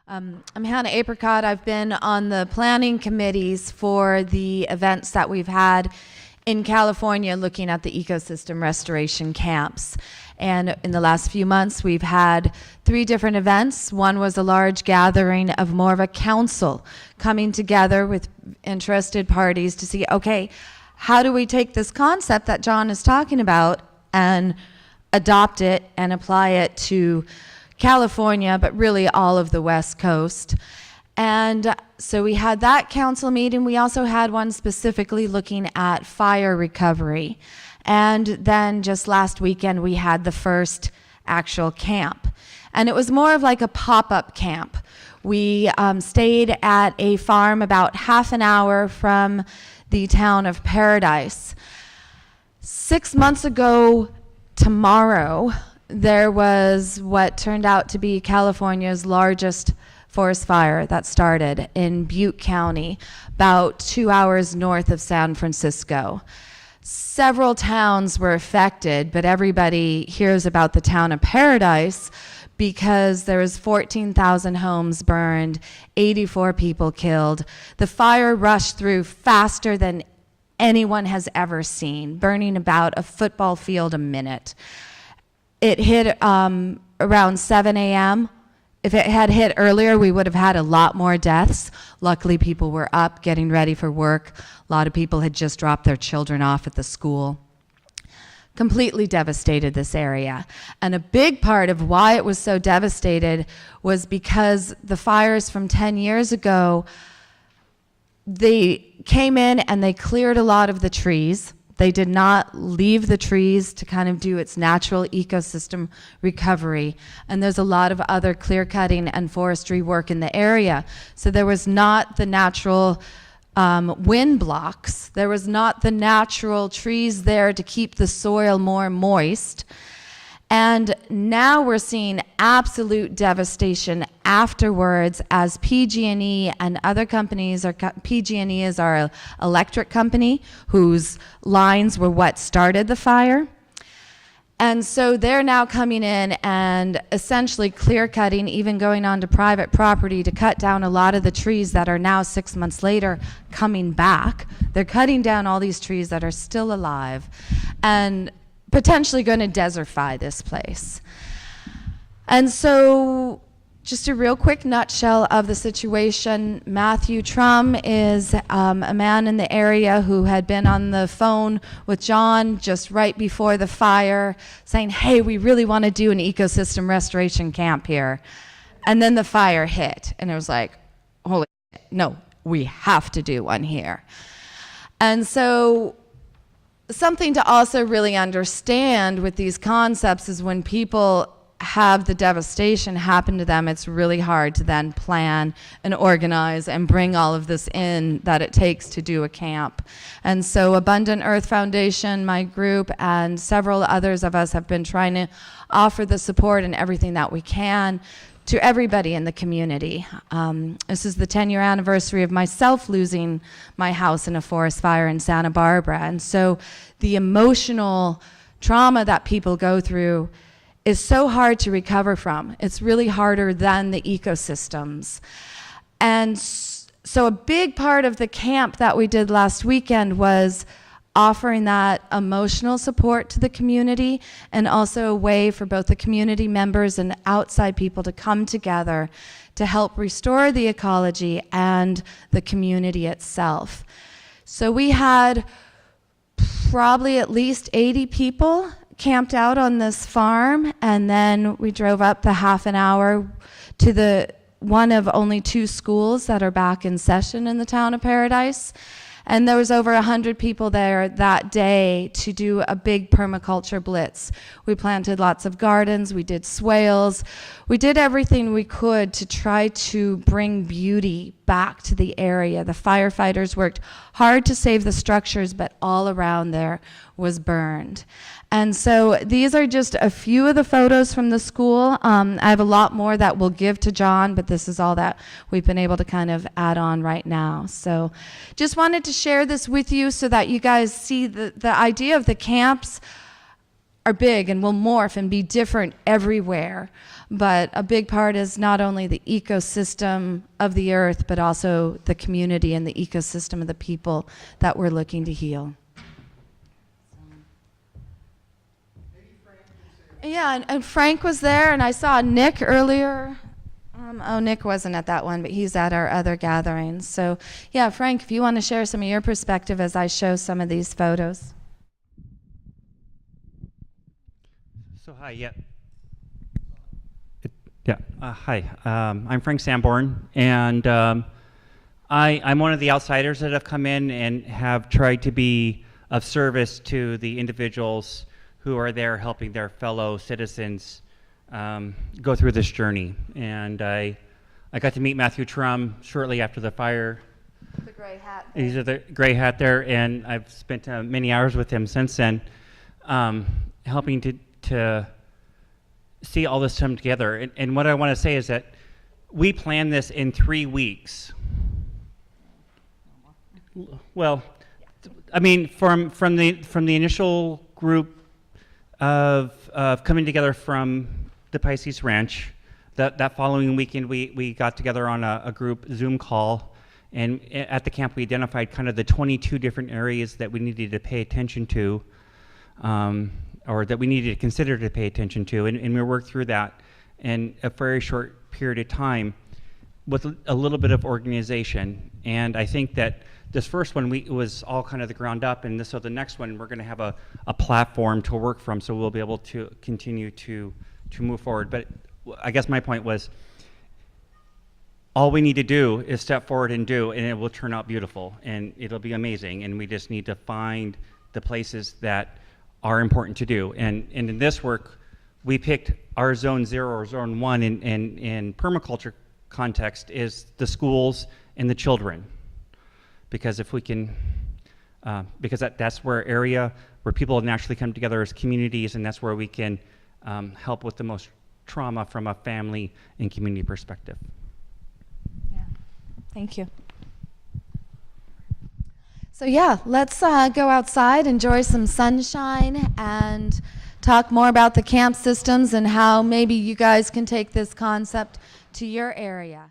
I'm Hannah Apricot. I've been on the planning committees for the events that we've had in California looking at the ecosystem restoration camps. And in the last few months, we've had 3 different events. One was a large gathering of more of a council coming together with interested parties to see, okay, how do we take this concept that John is talking about and adopt it and apply it to California, but really all of the West Coast. And so we had that council meeting. We also had one specifically looking at fire recovery. And then just last weekend, we had the first actual camp. And it was more of like a pop-up camp. We stayed at a farm about half an hour from the town of Paradise. 6 months ago tomorrow, there was what turned out to be California's largest forest fire that started in Butte County, about 2 hours north of San Francisco. Several towns were affected, but everybody hears about the town of Paradise because there was 14,000 homes burned, 84 people killed. The fire rushed through faster than anyone has ever seen, burning about a football field a minute. It hit around 7 a.m. If it had hit earlier, we would have had a lot more deaths. Luckily, people were up, getting ready for work. A lot of people had just dropped their children off at the school. Completely devastated this area. And a big part of why it was so devastated was because the fires from 10 years ago, they came in and they cleared a lot of the trees. They did not leave the trees to kind of do its natural ecosystem recovery. And there's a lot of other clear cutting and forestry work in the area. So there was not the natural wind blocks. There was not the natural trees there to keep the soil more moist. And now we're seeing absolute devastation afterwards as PG&E and other companies, PG&E is our electric company whose lines were what started the fire. And so they're now coming in and essentially clear cutting, even going onto private property to cut down a lot of the trees that are now 6 months later coming back. They're cutting down all these trees that are still alive and potentially going to desertify this place. And so just a real quick nutshell of the situation. Matthew Trum is a man in the area who had been on the phone with John just right before the fire saying, hey, we really want to do an ecosystem restoration camp here. And then the fire hit and it was like, holy shit, no, we have to do one here. And so something to also really understand with these concepts is when people have the devastation happen to them, it's really hard to then plan and organize and bring all of this in that it takes to do a camp. And so Abundant Earth Foundation, my group, and several others of us have been trying to offer the support and everything that we can to everybody in the community. This is the 10-year anniversary of myself losing my house in a forest fire in Santa Barbara. And so the emotional trauma that people go through is so hard to recover from. It's really harder than the ecosystems. And so a big part of the camp that we did last weekend was offering that emotional support to the community and also a way for both the community members and outside people to come together to help restore the ecology and the community itself. So we had probably at least 80 people camped out on this farm, and then we drove up the half an hour to the one of only 2 schools that are back in session in the town of Paradise. And there was over 100 people there that day to do a big permaculture blitz. We planted lots of gardens, we did swales, we did everything we could to try to bring beauty back to the area. The firefighters worked hard to save the structures, but all around there was burned. And so these are just a few of the photos from the school. I have a lot more that we'll give to John, but this is all that we've been able to kind of add on right now. So just wanted to share this with you so that you guys see the idea of the camps are big and will morph and be different everywhere. But a big part is not only the ecosystem of the earth, but also the community and the ecosystem of the people that we're looking to heal. Yeah, and Frank was there, and I saw Nick earlier. Oh, Nick wasn't at that one, but he's at our other gatherings. So, yeah, Frank, if you want to share some of your perspective as I show some of these photos. So, hi, hi. I'm Frank Sanborn, and I'm one of the outsiders that have come in and have tried to be of service to the individuals who are there helping their fellow citizens go through this journey. And I got to meet Matthew Trum shortly after the fire. The gray hat. He's the gray hat there, and I've spent many hours with him since then, helping to see all this come together. And what I want to say is that we planned this in 3 weeks. Well, I mean, from the initial group of coming together from the Pisces Ranch, that following weekend we got together on a group Zoom call, and at the camp we identified kind of the 22 different areas that we needed to pay attention to, or that we needed to consider to pay attention to, and we worked through that in a very short period of time with a little bit of organization. And I think that this first one was all kind of the ground up, and so the next one we're going to have a platform to work from, so we'll be able to continue to move forward. But I guess my point was, all we need to do is step forward and do, and it will turn out beautiful, and it'll be amazing. And we just need to find the places that are important to do. And in this work, we picked our zone 0 or zone 1 in permaculture context is the schools and the children. Because if we can, because that's where area where people naturally come together as communities, and that's where we can help with the most trauma from a family and community perspective. Yeah, thank you. So yeah, let's go outside, enjoy some sunshine, and talk more about the camp systems and how maybe you guys can take this concept to your area.